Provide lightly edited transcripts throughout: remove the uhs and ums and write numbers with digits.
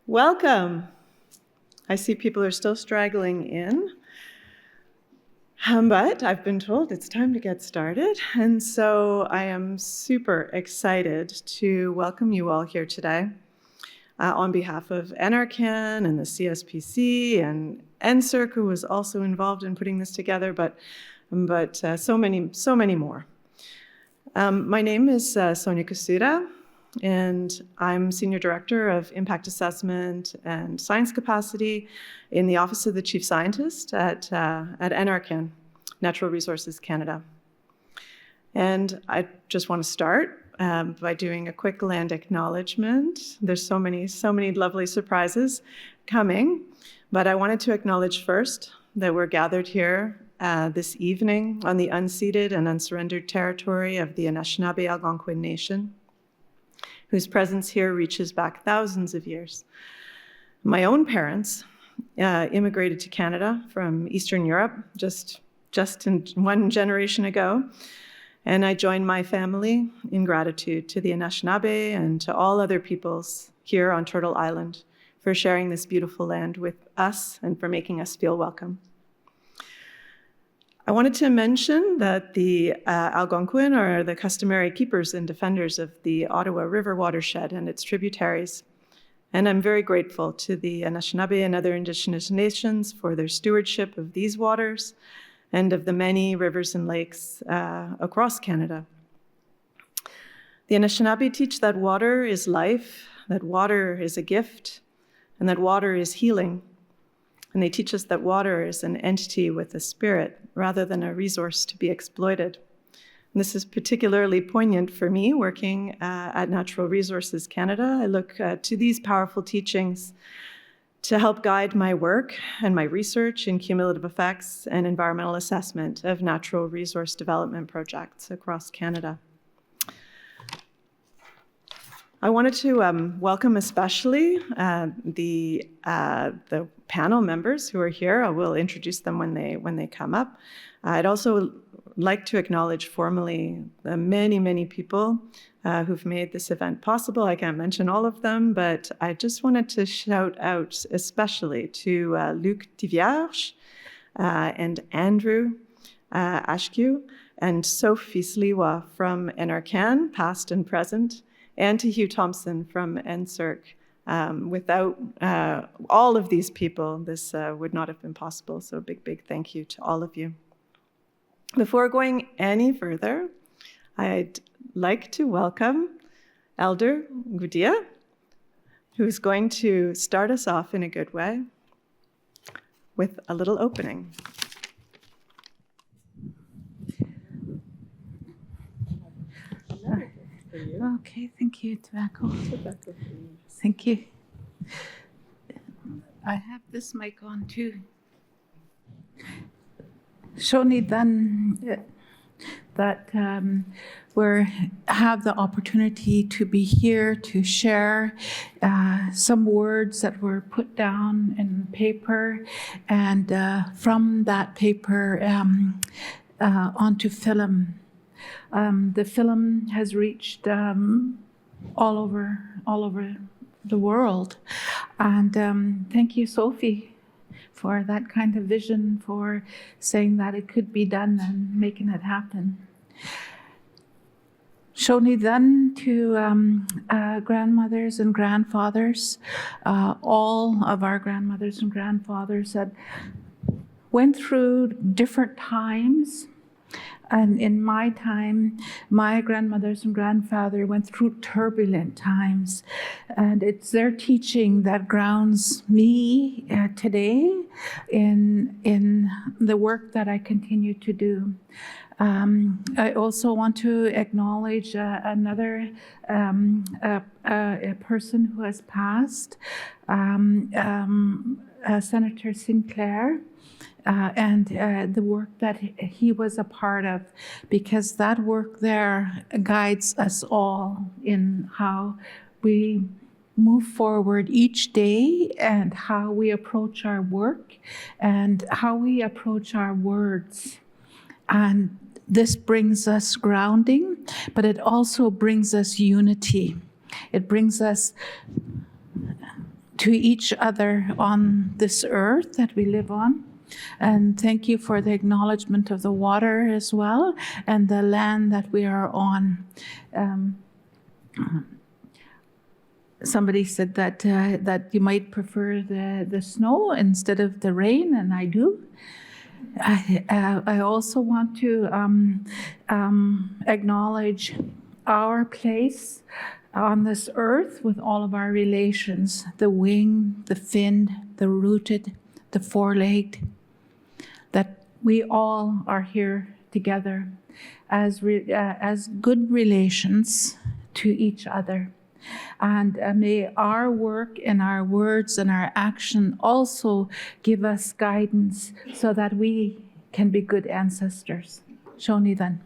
Welcome. I see people are still straggling in, but I've been told it's time to get started. And so I am super excited to welcome you all here today on behalf of NRCan and the CSPC and NSERC, who was also involved in putting this together, but so many more. My name is Sonia Kasuda, and I'm Senior Director of Impact Assessment and Science Capacity in the Office of the Chief Scientist at NRCan, Natural Resources Canada. And I just want to start by doing a quick land acknowledgement. There's so many lovely surprises coming, but I wanted to acknowledge first that we're gathered here this evening on the unceded and unsurrendered territory of the Anishinaabe Algonquin Nation, whose presence here reaches back thousands of years. My own parents immigrated to Canada from Eastern Europe just in one generation ago, and I joined my family in gratitude to the Anishinaabe and to all other peoples here on Turtle Island for sharing this beautiful land with us and for making us feel welcome. I wanted to mention that the Algonquin are the customary keepers and defenders of the Ottawa River watershed and its tributaries. And I'm very grateful to the Anishinaabe and other Indigenous nations for their stewardship of these waters and of the many rivers and lakes across Canada. The Anishinaabe teach that water is life, that water is a gift, and that water is healing. And they teach us that water is an entity with a spirit rather than a resource to be exploited. And this is particularly poignant for me working at Natural Resources Canada. I look to these powerful teachings to help guide my work and my research in cumulative effects and environmental assessment of natural resource development projects across Canada. I wanted to welcome especially the panel members who are here. I will introduce them when they come up. I'd also like to acknowledge formally the many people who've made this event possible. I can't mention all of them, but I just wanted to shout out especially to Luc Tivierge and Andrew Ashkew and Sophie Sliwa from NRCan, past and present, and to Hugh Thompson from NSERC. Without all of these people, this would not have been possible. So big thank you to all of you. Before going any further, I'd like to welcome Elder Goudia, who's going to start us off in a good way with a little opening. Okay, thank you, Tobacco. Thank you. I have this mic on too. Shoni then that we have the opportunity to be here to share some words that were put down in paper, and from that paper onto film. The film has reached all over the world, and thank you, Sophie, for that kind of vision, for saying that it could be done and making it happen. Shoni then to grandmothers and grandfathers, all of our grandmothers and grandfathers that went through different times. And in my time, my grandmothers and grandfather went through turbulent times. And it's their teaching that grounds me today in the work that I continue to do. I also want to acknowledge another a person who has passed, Senator Sinclair. And the work that he was a part of, because that work there guides us all in how we move forward each day and how we approach our work and how we approach our words. And this brings us grounding, but it also brings us unity. It brings us to each other on this earth that we live on. And thank you for the acknowledgement of the water as well, and the land that we are on. Somebody said that you might prefer the snow instead of the rain, and I do. I also want to acknowledge our place on this earth with all of our relations, the winged, the finned, the rooted, the four-legged, that we all are here together as good relations to each other. And may our work and our words and our action also give us guidance so that we can be good ancestors. Shoni then.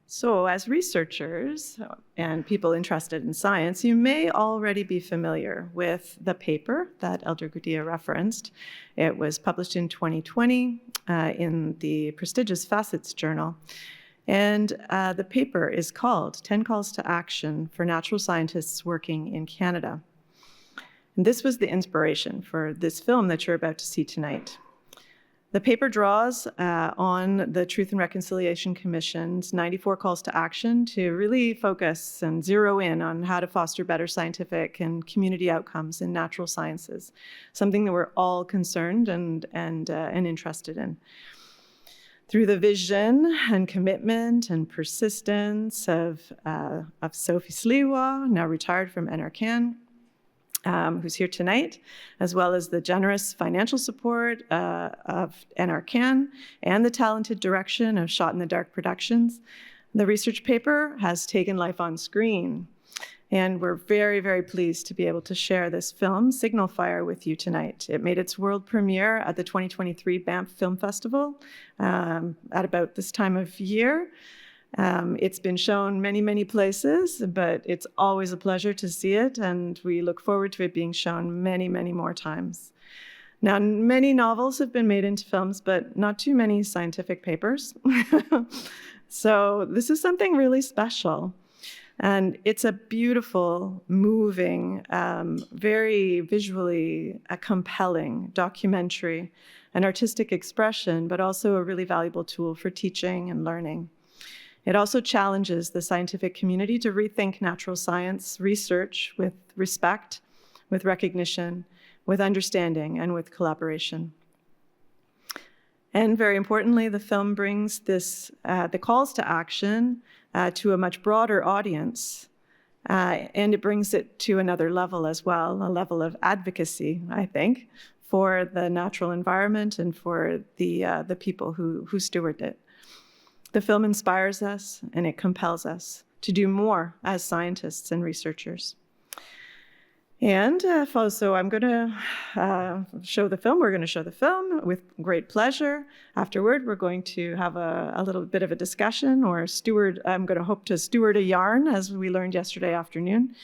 So as researchers and people interested in science, you may already be familiar with the paper that Elder Gudea referenced. It was published in 2020 in the prestigious Facets Journal. And the paper is called 10 Calls to Action for Natural Scientists Working in Canada. And this was the inspiration for this film that you're about to see tonight. The paper draws on the Truth and Reconciliation Commission's 94 calls to action to really focus and zero in on how to foster better scientific and community outcomes in natural sciences, something that we're all concerned and interested in. Through the vision and commitment and persistence of Sophie Sliwa, now retired from NRCan, who's here tonight, as well as the generous financial support of NRCan and the talented direction of Shot in the Dark Productions, the research paper has taken life on screen. And we're very, very pleased to be able to share this film, Signal Fire, with you tonight. It made its world premiere at the 2023 Banff Film Festival at about this time of year. It's been shown many, many places, but it's always a pleasure to see it, and we look forward to it being shown many, many more times. Now, many novels have been made into films, but not too many scientific papers. So this is something really special. And it's a beautiful, moving, very visually compelling documentary, an artistic expression, but also a really valuable tool for teaching and learning. It also challenges the scientific community to rethink natural science research with respect, with recognition, with understanding, and with collaboration. And very importantly, the film brings the calls to action to a much broader audience, and it brings it to another level as well, a level of advocacy, I think, for the natural environment and for the people who steward it. The film inspires us and it compels us to do more as scientists and researchers. And so I'm going to show the film. We're going to show the film with great pleasure. Afterward, we're going to have a little bit of a discussion I'm going to hope to steward a yarn, as we learned yesterday afternoon,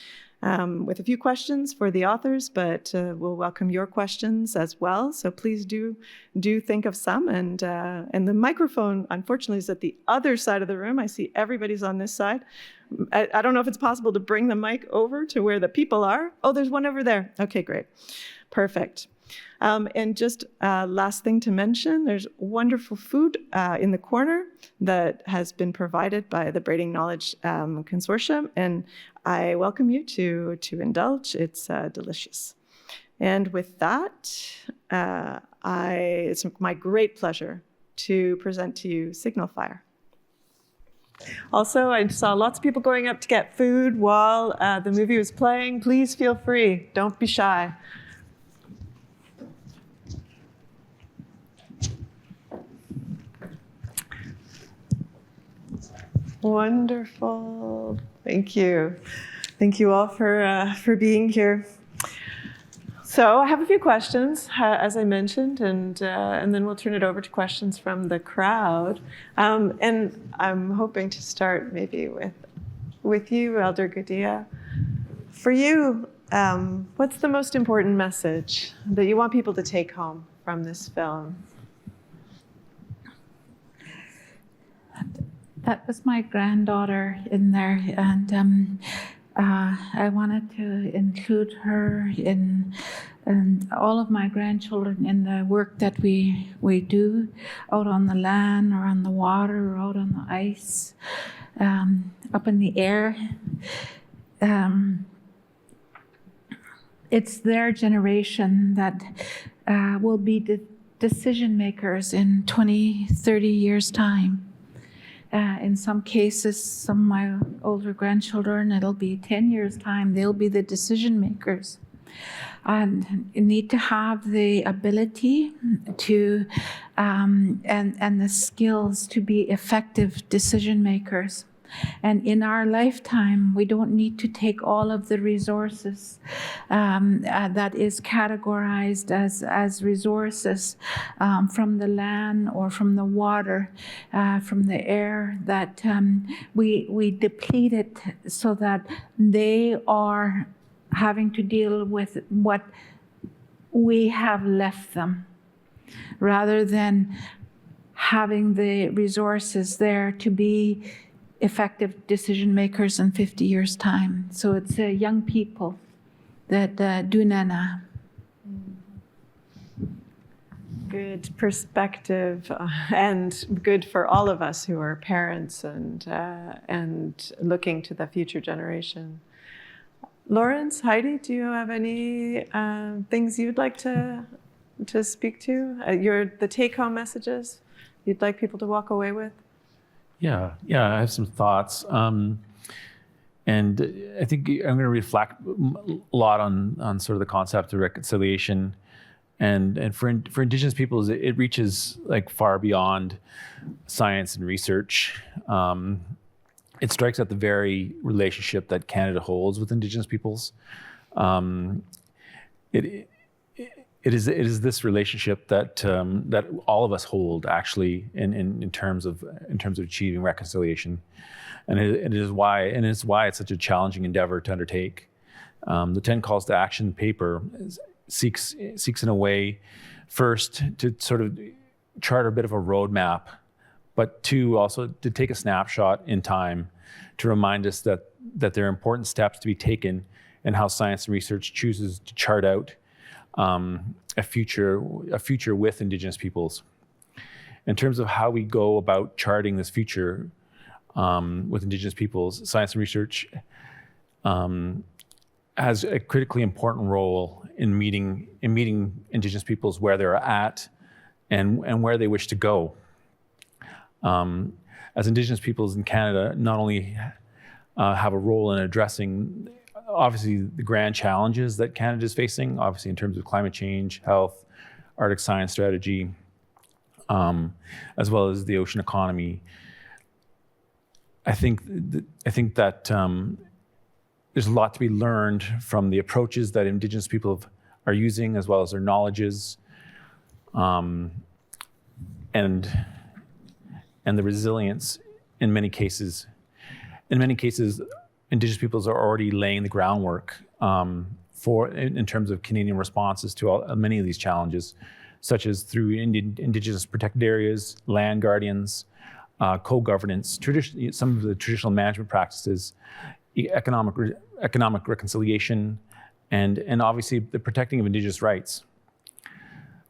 with a few questions for the authors, but we'll welcome your questions as well. So please do think of some. And the microphone, unfortunately, is at the other side of the room. I see everybody's on this side. I don't know if it's possible to bring the mic over to where the people are. Oh, there's one over there. Okay, great. Perfect. And just last thing to mention, there's wonderful food in the corner that has been provided by the Braiding Knowledge Consortium, and I welcome you to indulge. It's delicious. And with that, it's my great pleasure to present to you Signal Fire. Also, I saw lots of people going up to get food while the movie was playing. Please feel free. Don't be shy. Wonderful. Thank you. Thank you all for being here. So I have a few questions, as I mentioned, and then we'll turn it over to questions from the crowd. And I'm hoping to start maybe with you, Elder Gudea. For you, what's the most important message that you want people to take home from this film? That was my granddaughter in there, and I wanted to include her and all of my grandchildren in the work that we do out on the land or on the water or out on the ice, up in the air. It's their generation that will be the decision makers in 20, 30 years' time. In some cases, some of my older grandchildren, it'll be 10 years' time, they'll be the decision makers. And you need to have the ability to, and the skills to be effective decision makers. And in our lifetime, we don't need to take all of the resources that is categorized as resources from the land or from the water, from the air, that we deplete it so that they are having to deal with what we have left them, rather than having the resources there to be effective decision makers in 50 years' time. So it's young people that do nana. Good perspective, and good for all of us who are parents and looking to the future generation. Lawrence, Heidi, do you have any things you'd like to speak to? The take-home messages you'd like people to walk away with? Yeah, I have some thoughts. And I think I'm going to reflect a lot on sort of the concept of reconciliation. And for Indigenous peoples, it reaches like far beyond science and research. It strikes at the very relationship that Canada holds with Indigenous peoples. It is this relationship that all of us hold, actually, in terms of achieving reconciliation, and it is why it's such a challenging endeavor to undertake. The 10 Calls to Action paper seeks in a way, first, to sort of chart a bit of a roadmap, but two, also to take a snapshot in time to remind us that there are important steps to be taken in how science and research chooses to chart out a future with Indigenous peoples. In terms of how we go about charting this future with Indigenous peoples, science and research has a critically important role in meeting Indigenous peoples where they're at and where they wish to go. As Indigenous peoples in Canada, not only have a role in addressing obviously the grand challenges that Canada is facing, obviously in terms of climate change, health, Arctic science strategy, as well as the ocean economy. I think that there's a lot to be learned from the approaches that Indigenous people are using, as well as their knowledges, and the resilience in many cases. In many cases, Indigenous peoples are already laying the groundwork in terms of Canadian responses to many of these challenges, such as through Indigenous protected areas, land guardians, co-governance, some of the traditional management practices, economic reconciliation, and obviously the protecting of Indigenous rights.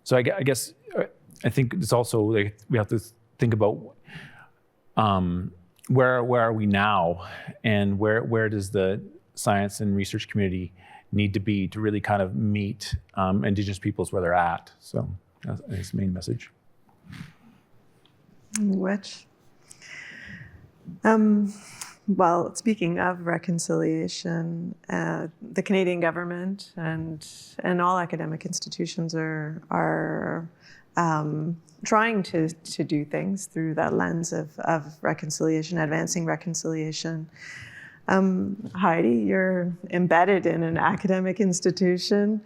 So I think it's also we have to think about where are we now, and where does the science and research community need to be to really kind of meet Indigenous peoples where they're at. So that's the main message. Which? Well, speaking of reconciliation, the Canadian government and all academic institutions are trying to do things through that lens of reconciliation, advancing reconciliation. Heidi, you're embedded in an academic institution.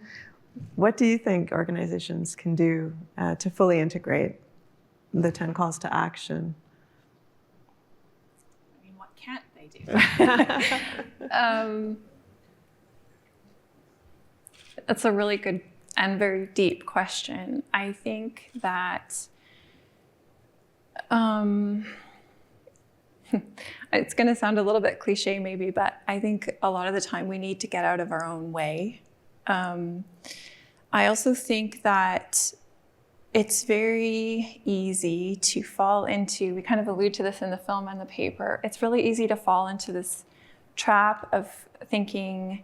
What do you think organizations can do to fully integrate the 10 calls to action? What can't they do? That's a really good and very deep question. I think that it's going to sound a little bit cliche maybe, but I think a lot of the time we need to get out of our own way. I also think that it's very easy to fall into, we kind of allude to this in the film and the paper, it's really easy to fall into this trap of thinking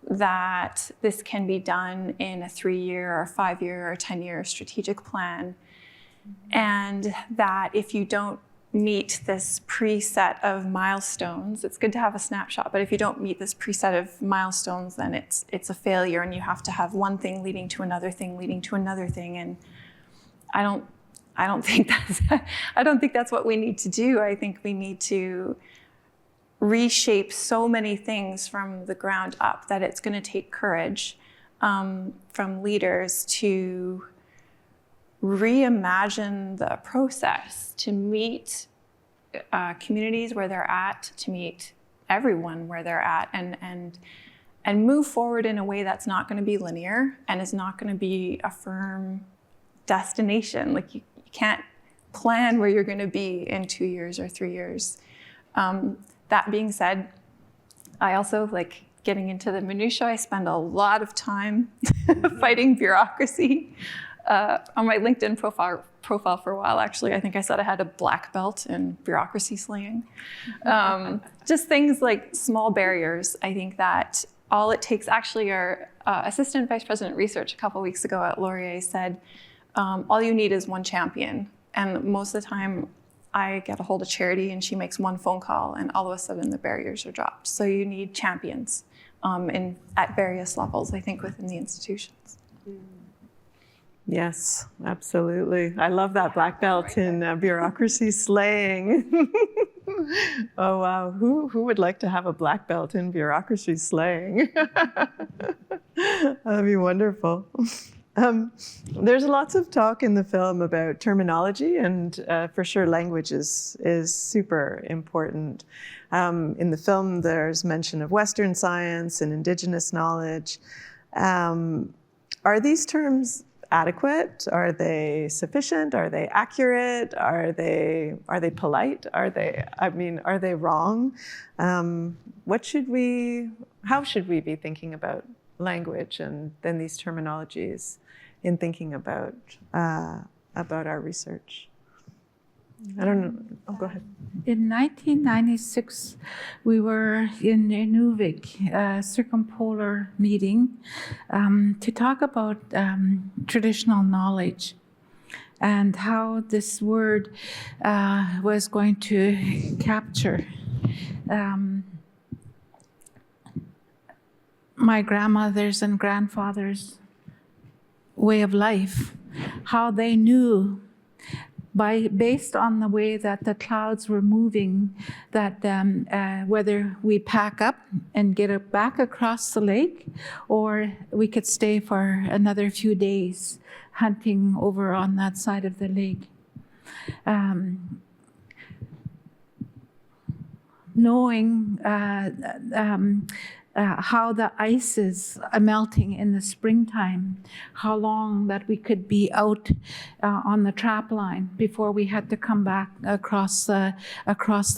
that this can be done in a 3-year or 5-year or 10-year strategic plan. And that if you don't meet this preset of milestones, it's good to have a snapshot, but if you don't meet this preset of milestones, then it's a failure, and you have to have one thing leading to another thing, leading to another thing. And I don't think that's what we need to do. I think we need to reshape so many things from the ground up that it's going to take courage from leaders to reimagine the process, to meet communities where they're at, to meet everyone where they're at, and move forward in a way that's not going to be linear and is not going to be a firm destination. Like you can't plan where you're going to be in 2 years or 3 years. That being said, I also like getting into the minutiae. I spend a lot of time fighting bureaucracy. On my LinkedIn profile for a while, actually, I think I said I had a black belt in bureaucracy slaying. Just things like small barriers. I think that all it takes, actually, our Assistant Vice President Research a couple weeks ago at Laurier said, all you need is one champion. And most of the time, I get a hold of Charity and she makes one phone call and all of a sudden the barriers are dropped. So you need champions at various levels, I think, within the institutions. Yes, absolutely. I love that black belt in bureaucracy slaying. Oh, wow. Who would like to have a black belt in bureaucracy slaying? That'd be wonderful. There's lots of talk in the film about terminology, and for sure language is super important. In the film, there's mention of Western science and Indigenous knowledge. Are these terms adequate? Are they sufficient? Are they accurate? Are they polite? Are they wrong? How should we be thinking about language and then these terminologies in thinking about our research? I don't know. Oh, go ahead. In 1996, we were in Inuvik, a circumpolar meeting, to talk about traditional knowledge and how this word was going to capture my grandmother's and grandfather's way of life, how they knew based on the way that the clouds were moving, that whether we pack up and get back across the lake, or we could stay for another few days hunting over on that side of the lake. Knowing how the ice is melting in the springtime, how long that we could be out on the trap line before we had to come back across the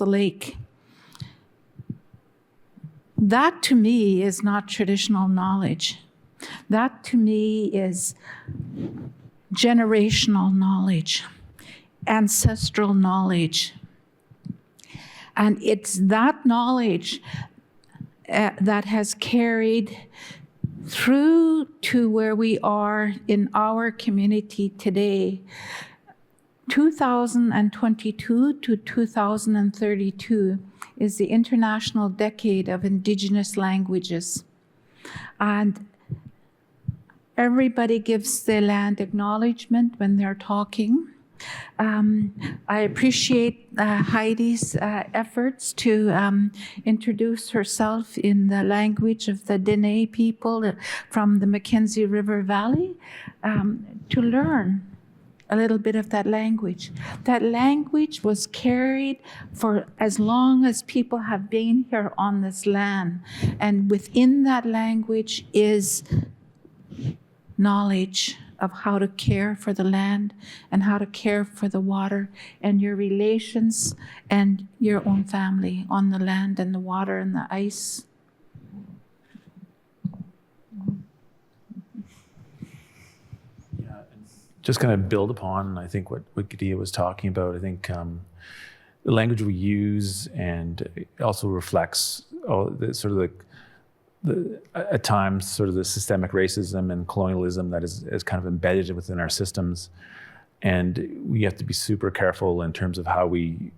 lake. That to me is not traditional knowledge. That to me is generational knowledge, ancestral knowledge. And it's that knowledge that has carried through to where we are in our community today. 2022 to 2032 is the International Decade of Indigenous Languages. And everybody gives their land acknowledgement when they're talking. I appreciate Heidi's efforts to introduce herself in the language of the Dene people from the Mackenzie River Valley, to learn a little bit of that language. That language was carried for as long as people have been here on this land. And within that language is knowledge of how to care for the land and how to care for the water and your relations and your own family on the land and the water and the ice. Just kind of build upon, I think, what Gadia was talking about. I think the language we use, and it also reflects at times sort of the systemic racism and colonialism that is kind of embedded within our systems. And we have to be super careful in terms of how we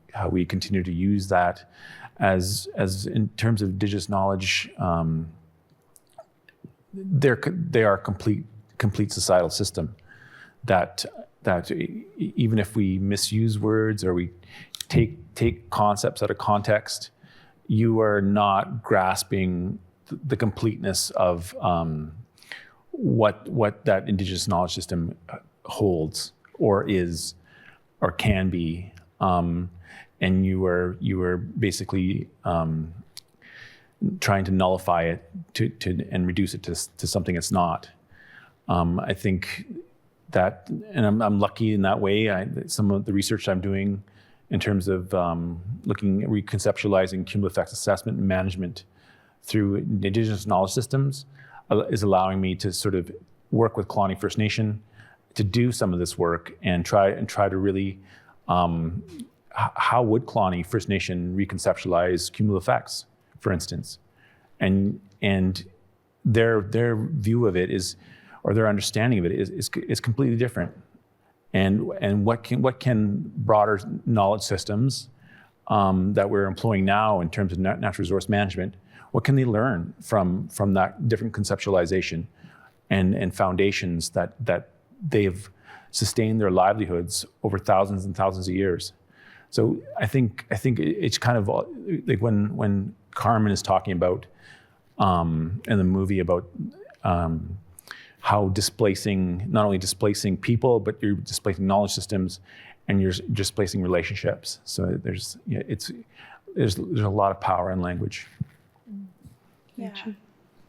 continue to use that as in terms of Indigenous knowledge. They are complete societal system. That even if we misuse words or we take concepts out of context, you are not grasping the completeness of what that Indigenous knowledge system holds or is or can be, and you are basically trying to nullify it and reduce it to something it's not. I think that, and I'm lucky in that way. Some of the research I'm doing in terms of looking at reconceptualizing cumulative effects assessment and management through Indigenous knowledge systems is allowing me to sort of work with Kalani First Nation to do some of this work and try to really, how would Kalani First Nation reconceptualize cumulative effects, for instance, and their view of it is, or their understanding of it is completely different. And what can broader knowledge systems that we're employing now in terms of natural resource management, what can they learn from that different conceptualization and foundations that they've sustained their livelihoods over thousands and thousands of years? So I think it's kind of like when Carmen is talking about in the movie about how not only displacing people, but you're displacing knowledge systems and you're displacing relationships. So there's a lot of power in language. Yeah,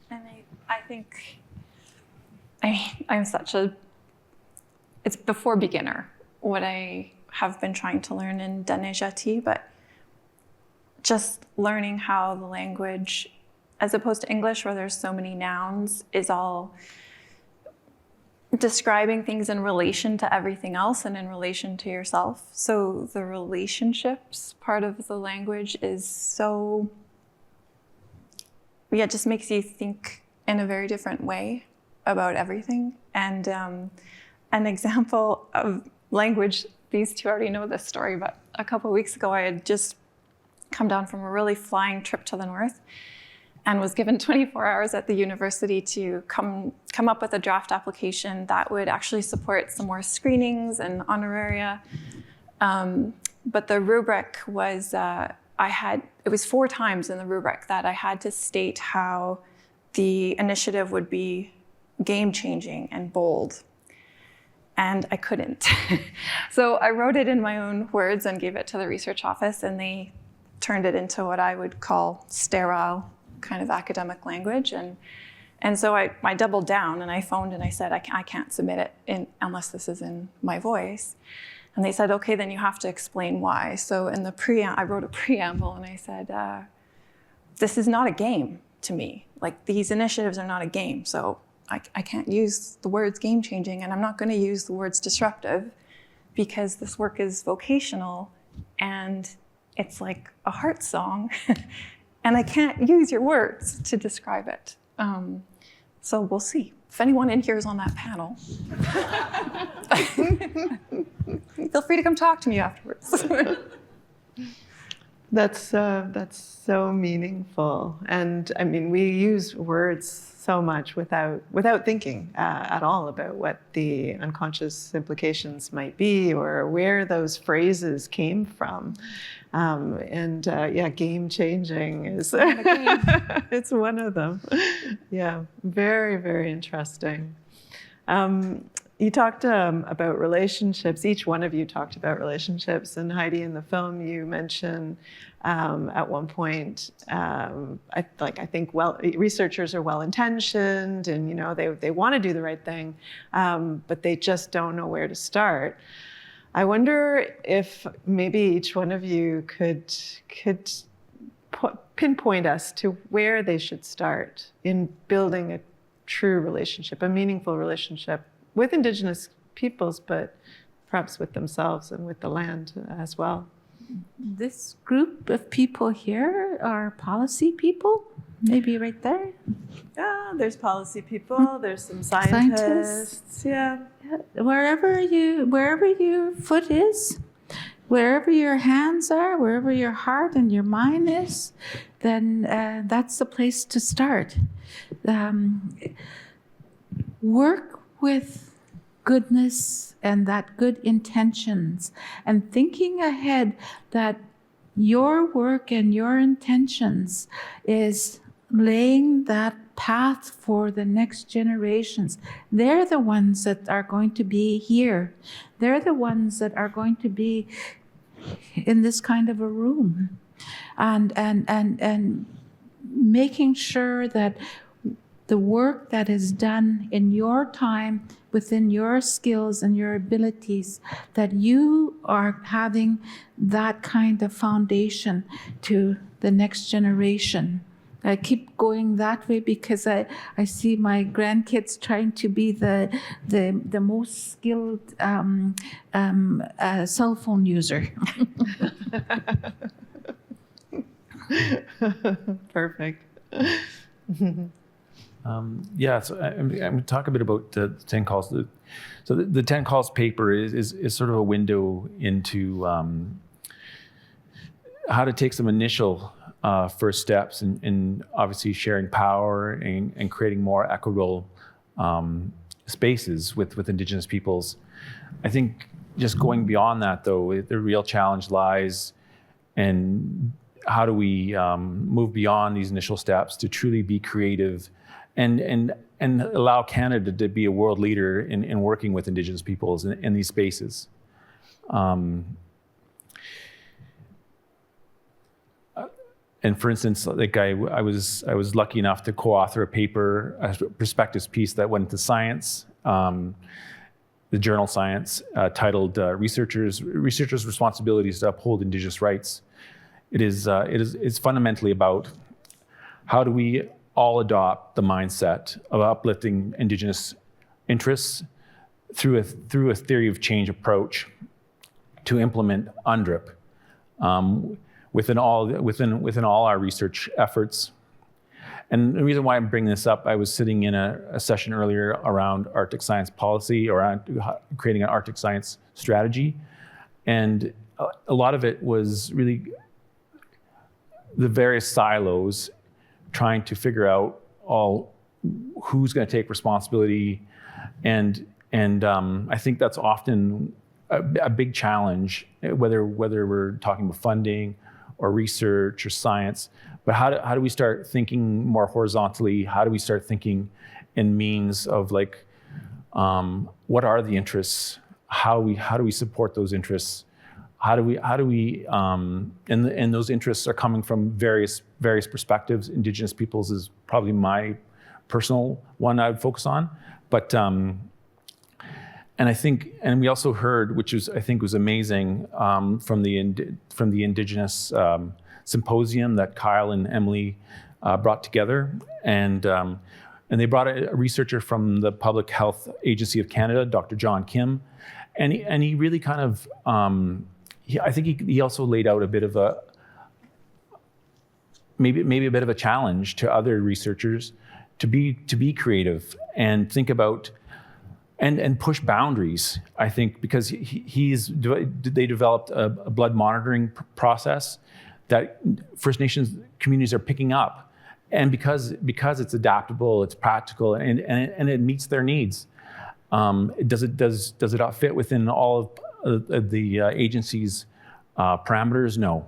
and I think, I'm it's before beginner, what I have been trying to learn in Danejati, but just learning how the language, as opposed to English where there's so many nouns, is all describing things in relation to everything else and in relation to yourself. So the relationships part of the language is so, it just makes you think in a very different way about everything. And an example of language, these two already know this story, but a couple of weeks ago I had just come down from a really flying trip to the north and was given 24 hours at the university to come up with a draft application that would actually support some more screenings and honoraria. But the rubric was, it was 4 times in the rubric that I had to state how the initiative would be game-changing and bold. And I couldn't. So I wrote it in my own words and gave it to the research office, and they turned it into what I would call sterile kind of academic language. And so I doubled down and I phoned and I said, I can't submit it unless this is in my voice. And they said, okay, then you have to explain why. So in the I wrote a preamble and I said, this is not a game to me. Like, these initiatives are not a game. So I can't use the words game changing, and I'm not going to use the words disruptive, because this work is vocational and it's like a heart song. And I can't use your words to describe it. So we'll see. If anyone in here is on that panel, feel free to come talk to me afterwards. That's so meaningful. And I mean, we use words so much without thinking at all about what the unconscious implications might be or where those phrases came from. Game changing is it's one of them. Yeah, very, very interesting. You talked about relationships. Each one of you talked about relationships. And Heidi, in the film, you mentioned at one point, I think researchers are well-intentioned, and they want to do the right thing, but they just don't know where to start. I wonder if maybe each one of you could pinpoint us to where they should start in building a true relationship, a meaningful relationship with Indigenous peoples, but perhaps with themselves and with the land as well. This group of people here are policy people, maybe right there. Yeah, there's policy people, there's some scientists. Yeah. Wherever your foot is, wherever your hands are, wherever your heart and your mind is, then that's the place to start. Work with goodness and that good intentions, and thinking ahead that your work and your intentions is laying that path for the next generations. They're the ones that are going to be here. They're the ones that are going to be in this kind of a room, and making sure that the work that is done in your time, within your skills and your abilities, that you are having that kind of foundation to the next generation. I keep going that way because I see my grandkids trying to be the most skilled cell phone user. Perfect. So I'm going to talk a bit about the 10 calls. So the 10 calls paper is sort of a window into how to take some initial first steps in obviously sharing power and creating more equitable spaces with Indigenous peoples. I think just going beyond that, though, the real challenge lies in how do we move beyond these initial steps to truly be creative and allow Canada to be a world leader in working with Indigenous peoples in these spaces. And for instance, like I was lucky enough to co-author a paper, a perspectives piece that went into Science, the journal Science, titled "Researchers' Responsibilities to Uphold Indigenous Rights." It's fundamentally about how do we all adopt the mindset of uplifting Indigenous interests through a theory of change approach to implement UNDRIP within all our research efforts. And the reason why I'm bringing this up, I was sitting in a session earlier around Arctic science policy, around creating an Arctic science strategy, and a lot of it was really the various silos trying to figure out who's going to take responsibility, and I think that's often a big challenge, whether we're talking about funding or research or science. But how do we start thinking more horizontally? How do we start thinking in means of like, what are the interests? How do we support those interests? How do we and those interests are coming from various perspectives. Indigenous peoples is probably my personal one I would focus on, but and I think, and we also heard, which I think was amazing, from the Indigenous symposium that Kyle and Emily brought together, and they brought a researcher from the Public Health Agency of Canada, Dr. John Kim, and he really kind of. I think he also laid out a bit of maybe a bit of a challenge to other researchers to be creative and think about and push boundaries. I think because they developed a blood monitoring process that First Nations communities are picking up, and because it's adaptable, it's practical, and it meets their needs. Does it not fit within all of the agency's parameters? No,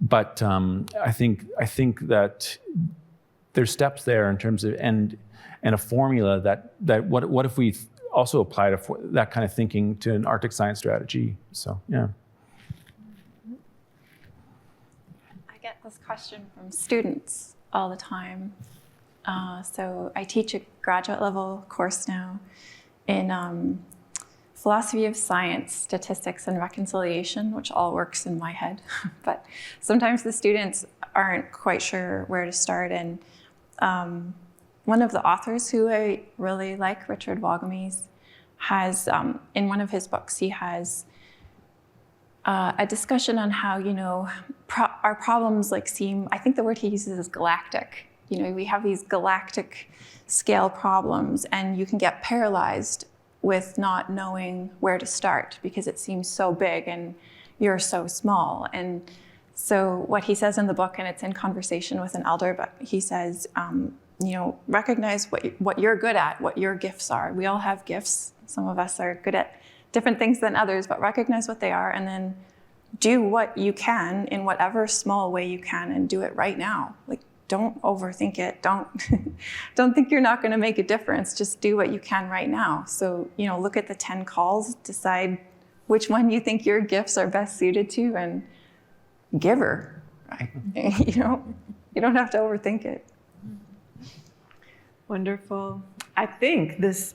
but I think that there's steps there in terms of and a formula that what if we also apply that kind of thinking to an Arctic science strategy. So, yeah. I get this question from students all the time. So I teach a graduate level course now in philosophy of science, statistics, and reconciliation, which all works in my head. But sometimes the students aren't quite sure where to start. And one of the authors who I really like, Richard Wagamese, has, in one of his books, he has a discussion on how, our problems seem, I think the word he uses is galactic. We have these galactic scale problems, and you can get paralyzed with not knowing where to start because it seems so big and you're so small. And so what he says in the book, and it's in conversation with an elder, but he says, recognize what you're good at, what your gifts are. We all have gifts. Some of us are good at different things than others, but recognize what they are and then do what you can in whatever small way you can and do it right now. Don't overthink it. Don't think you're not going to make a difference. Just do what you can right now. So, look at the 10 calls, decide which one you think your gifts are best suited to, and give her. Right? You don't have to overthink it. Wonderful. I think this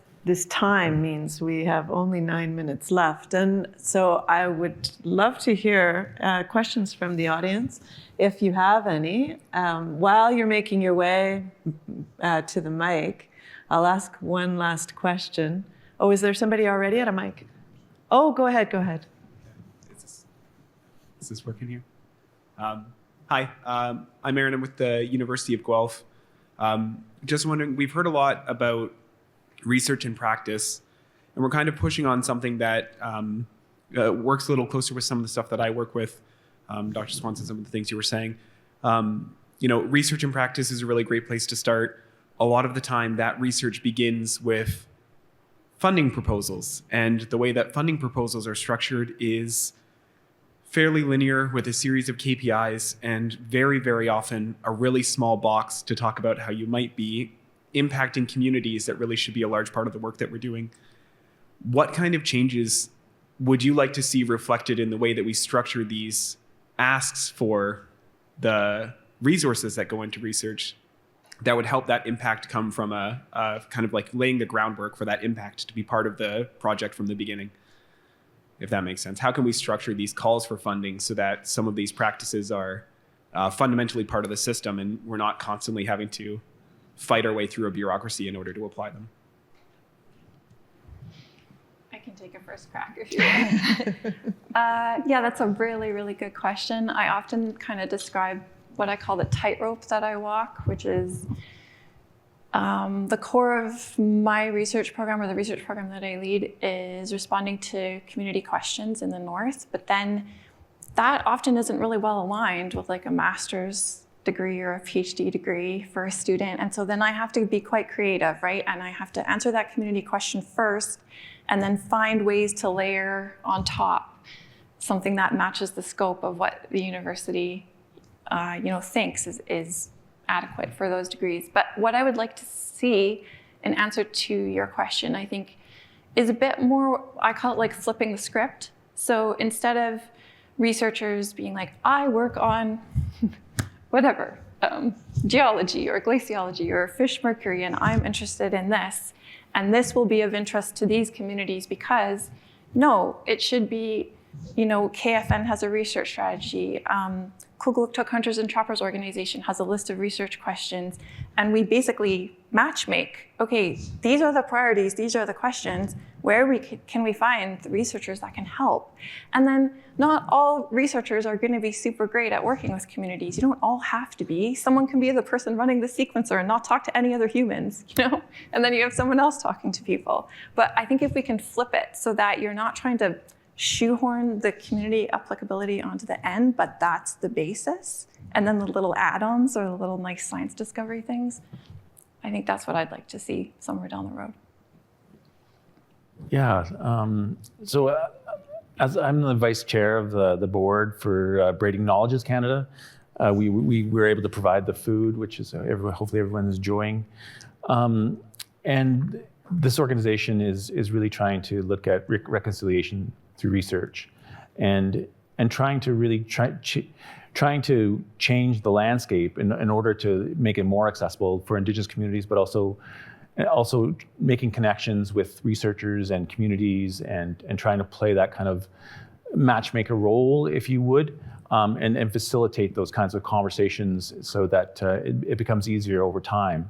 time means we have only 9 minutes left. And so I would love to hear questions from the audience, if you have any. While you're making your way to the mic, I'll ask one last question. Oh, is there somebody already at a mic? Oh, go ahead. Is this working here? Hi, I'm Aaron. I'm with the University of Guelph. Just wondering, we've heard a lot about research and practice, and we're kind of pushing on something that works a little closer with some of the stuff that I work with. Dr. Swanson, some of the things you were saying. Research and practice is a really great place to start. A lot of the time, that research begins with funding proposals, and the way that funding proposals are structured is fairly linear with a series of KPIs and very, very often a really small box to talk about how you might be impacting communities that really should be a large part of the work that we're doing. What kind of changes would you like to see reflected in the way that we structure these asks for the resources that go into research that would help that impact come from a kind of laying the groundwork for that impact to be part of the project from the beginning, if that makes sense? How can we structure these calls for funding so that some of these practices are fundamentally part of the system and we're not constantly having to fight our way through a bureaucracy in order to apply them? I can take a first crack if you want. Yeah, that's a really, really good question. I often kind of describe what I call the tightrope that I walk, which is the core of my research program, or the research program that I lead, is responding to community questions in the North. But then that often isn't really well aligned with a master's degree or a PhD degree for a student. And so then I have to be quite creative, right? And I have to answer that community question first and then find ways to layer on top something that matches the scope of what the university thinks is adequate for those degrees. But what I would like to see in answer to your question, I think, is a bit more, I call it flipping the script. So instead of researchers being I work on whatever, geology or glaciology or fish mercury, and I'm interested in this, and this will be of interest to these communities because, no, it should be, KFN has a research strategy, Kugluktuk Hunters and Trappers Organization has a list of research questions, and we basically matchmake. Okay, these are the priorities, these are the questions, where can we find the researchers that can help? And then not all researchers are going to be super great at working with communities. You don't all have to be. Someone can be the person running the sequencer and not talk to any other humans, and then you have someone else talking to people. But I think if we can flip it so that you're not trying to shoehorn the community applicability onto the end, but that's the basis, and then the little add-ons or the little nice science discovery things, I think that's what I'd like to see somewhere down the road. Yeah. As I'm the vice chair of the board for Braiding Knowledges Canada, we were able to provide the food, which is hopefully everyone is enjoying. And this organization is really trying to look at reconciliation through research, and trying to really trying to change the landscape in order to make it more accessible for Indigenous communities, but also making connections with researchers and communities, and trying to play that kind of matchmaker role, if you would, and facilitate those kinds of conversations so that it becomes easier over time.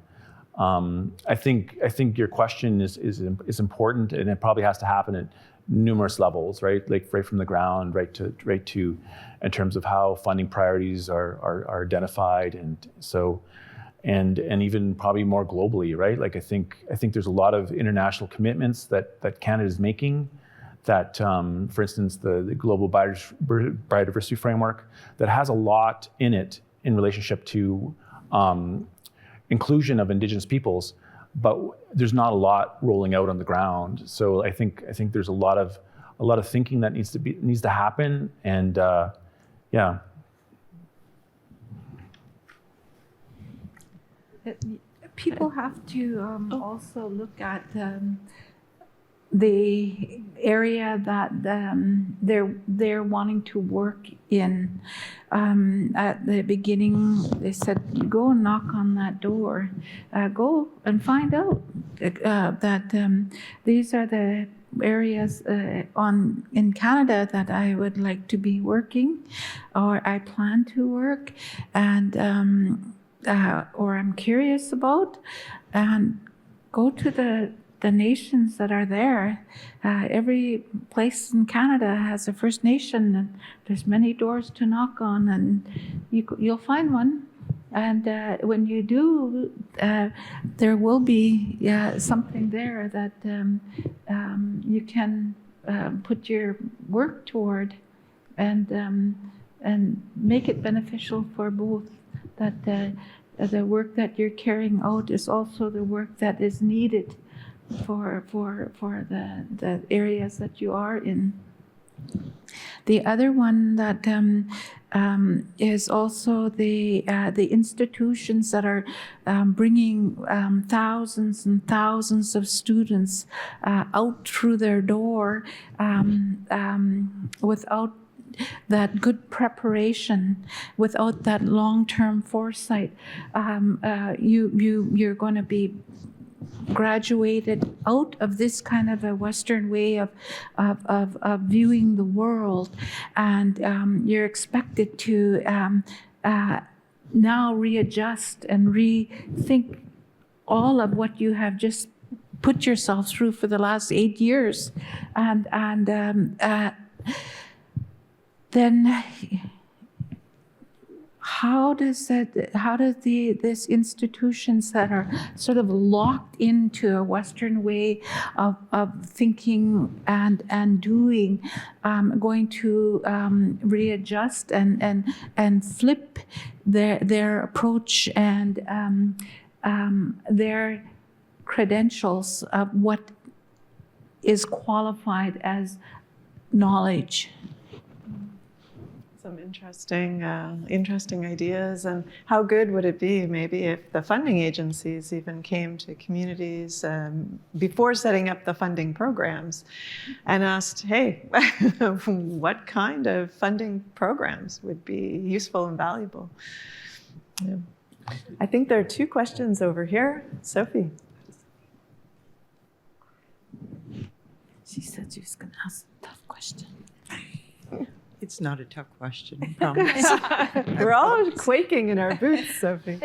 I think your question is important, and it probably has to happen at numerous levels, right? Like right from the ground, right to in terms of how funding priorities are identified, and so and even probably more globally, right? Like I think there's a lot of international commitments that Canada is making. That, for instance, the Global Biodiversity Framework, that has a lot in it in relationship to inclusion of Indigenous peoples, but there's not a lot rolling out on the ground. So I think there's a lot of thinking that needs to happen, and yeah. People have to also look at the area that they're wanting to work in. At the beginning, they said, "Go and knock on that door. Go and find out that these are the areas in Canada that I would like to be working, or I plan to work, and or I'm curious about, and go to the nations that are there." Every place in Canada has a First Nation, and there's many doors to knock on, and you'll find one. And when you do, there will be something there that you can put your work toward, and make it beneficial for both. That the work that you're carrying out is also the work that is needed for the areas that you are in. The other one that is also the institutions that are bringing thousands and thousands of students out through their door without that good preparation, without that long-term foresight. You're going to be graduated out of this kind of a Western way of viewing the world, and you're expected to now readjust and rethink all of what you have just put yourself through for the last 8 years, and then how does these institutions that are sort of locked into a Western way of thinking and doing going to readjust and flip their approach and their credentials of what is qualified as knowledge? Some interesting ideas. And how good would it be maybe if the funding agencies even came to communities before setting up the funding programs and asked, hey, what kind of funding programs would be useful and valuable? Yeah. I think there are 2 questions over here. Sophie. She said she was going to ask a tough question. It's not a tough question, I promise. We're all quaking in our boots, Sophie.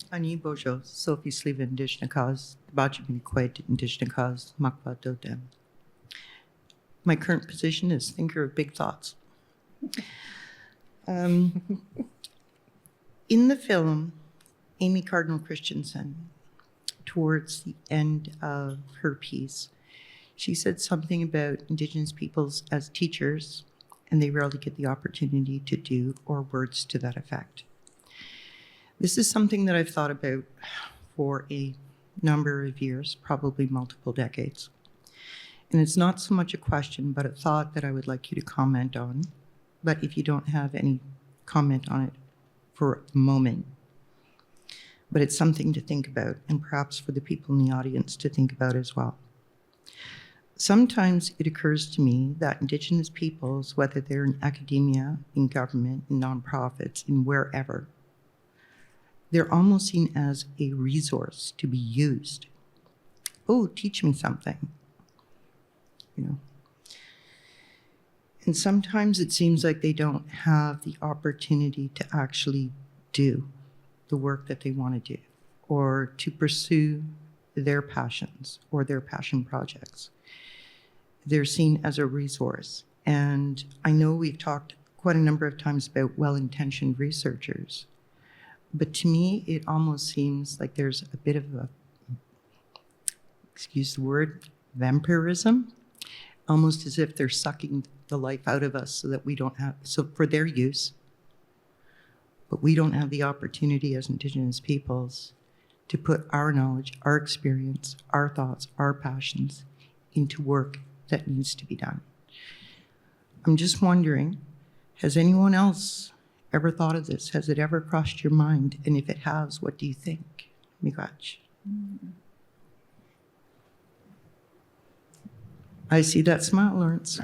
Ani Bojo, Sophie Sliva Indigenous Cause, Bajamini Quaid Indigenous Cause, Makwa Dodem. My current position is thinker of big thoughts. In the film, Amy Cardinal Christensen, towards the end of her piece, she said something about Indigenous peoples as teachers, and they rarely get the opportunity to do, or words to that effect. This is something that I've thought about for a number of years, probably multiple decades. And it's not so much a question, but a thought that I would like you to comment on. But if you don't have any comment on it for a moment, but it's something to think about, and perhaps for the people in the audience to think about as well. Sometimes it occurs to me that Indigenous peoples, whether they're in academia, in government, in nonprofits, in wherever, they're almost seen as a resource to be used. Oh, teach me something, you know. And sometimes it seems like they don't have the opportunity to actually do the work that they want to do, or to pursue their passions or their passion projects. They're seen as a resource. And I know we've talked quite a number of times about well-intentioned researchers, but to me, it almost seems like there's a bit of a, excuse the word, vampirism, almost as if they're sucking the life out of us so that we don't have, so for their use, but we don't have the opportunity as Indigenous peoples to put our knowledge, our experience, our thoughts, our passions into work that needs to be done. I'm just wondering, has anyone else ever thought of this? Has it ever crossed your mind? And if it has, what do you think? Miigwech. I see that smile, Lawrence.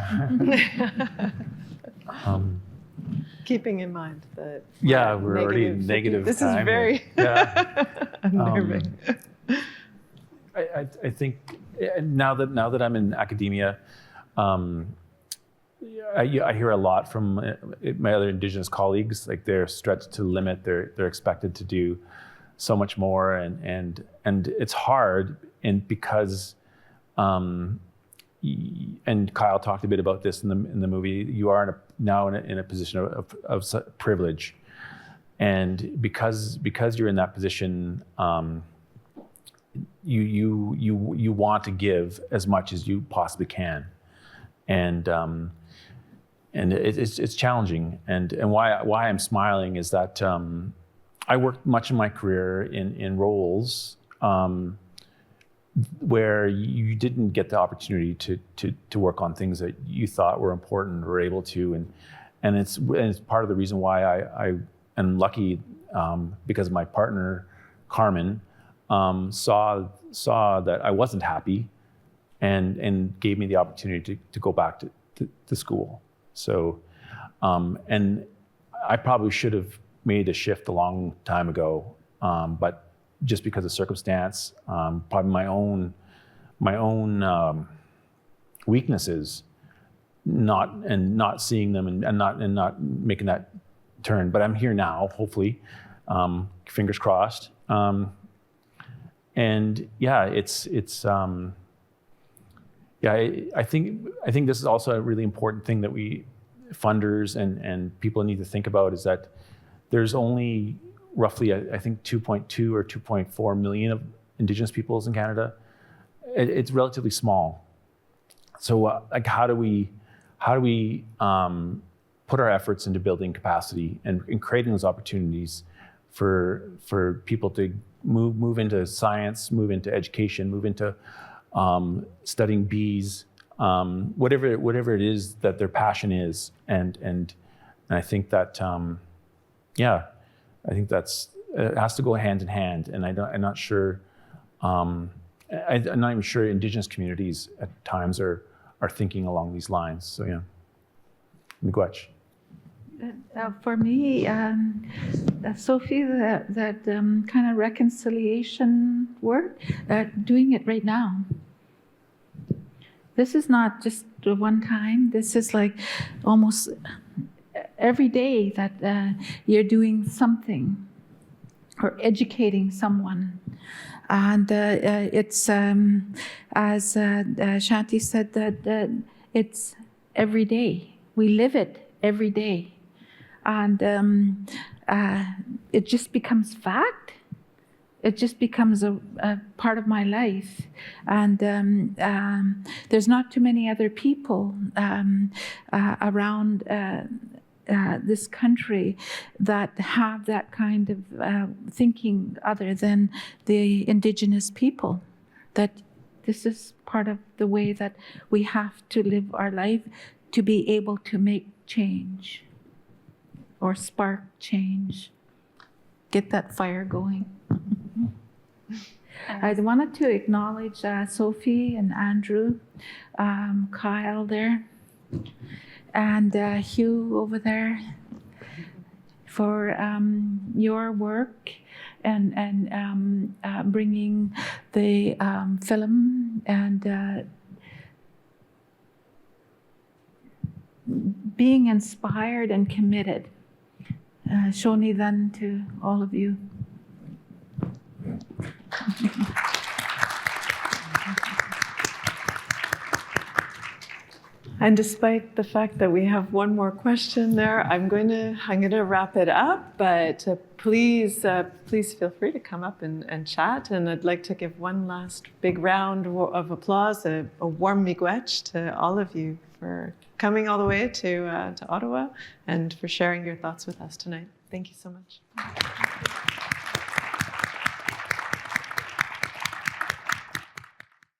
Keeping in mind that Yeah, we're already in negative This time is very here. unnerving. I think now that I'm in academia, I hear a lot from my other Indigenous colleagues. Like they're stretched to the limit. They're expected to do so much more, and it's hard. And because, and Kyle talked a bit about this in the movie. You are now in a position of privilege, and because you're in that position. You want to give as much as you possibly can, and it's challenging. And why I'm smiling is that I worked much of my career in roles where you didn't get the opportunity to work on things that you thought were important or able to, and it's part of the reason why I am lucky because my partner Carmen. Saw that I wasn't happy, and gave me the opportunity to go back to school. So, and I probably should have made a shift a long time ago, but just because of circumstance, probably my own weaknesses, not seeing them and not making that turn. But I'm here now, hopefully, fingers crossed. And yeah, I think this is also a really important thing that we funders and people need to think about, is that there's only roughly I think 2.2 or 2.4 million of Indigenous peoples in Canada. It's relatively small. So like how do we put our efforts into building capacity and creating those opportunities for people to move into science, move into education, move into studying bees, whatever it is that their passion is, and I think that I think that's it has to go hand in hand, and I'm not sure. I'm not even sure Indigenous communities at times are thinking along these lines. So yeah, Miigwech. For me, Sophie, that kind of reconciliation work, doing it right now. This is not just one time. This is like almost every day that you're doing something or educating someone. And it's, as Shanti said, that it's every day. We live it every day. And it just becomes fact. It just becomes a part of my life. And there's not too many other people around this country that have that kind of thinking other than the Indigenous people. That this is part of the way that we have to live our life to be able to make change. Or spark change, get that fire going. I wanted to acknowledge Sophie and Andrew, Kyle there, and Hugh over there for your work and bringing the film and being inspired and committed. Shoni then to all of you. And despite the fact that we have one more question there, I'm going to wrap it up. But please feel free to come up and chat. And I'd like to give one last big round of applause, a warm miigwech to all of you for coming all the way to Ottawa and for sharing your thoughts with us tonight. Thank you so much.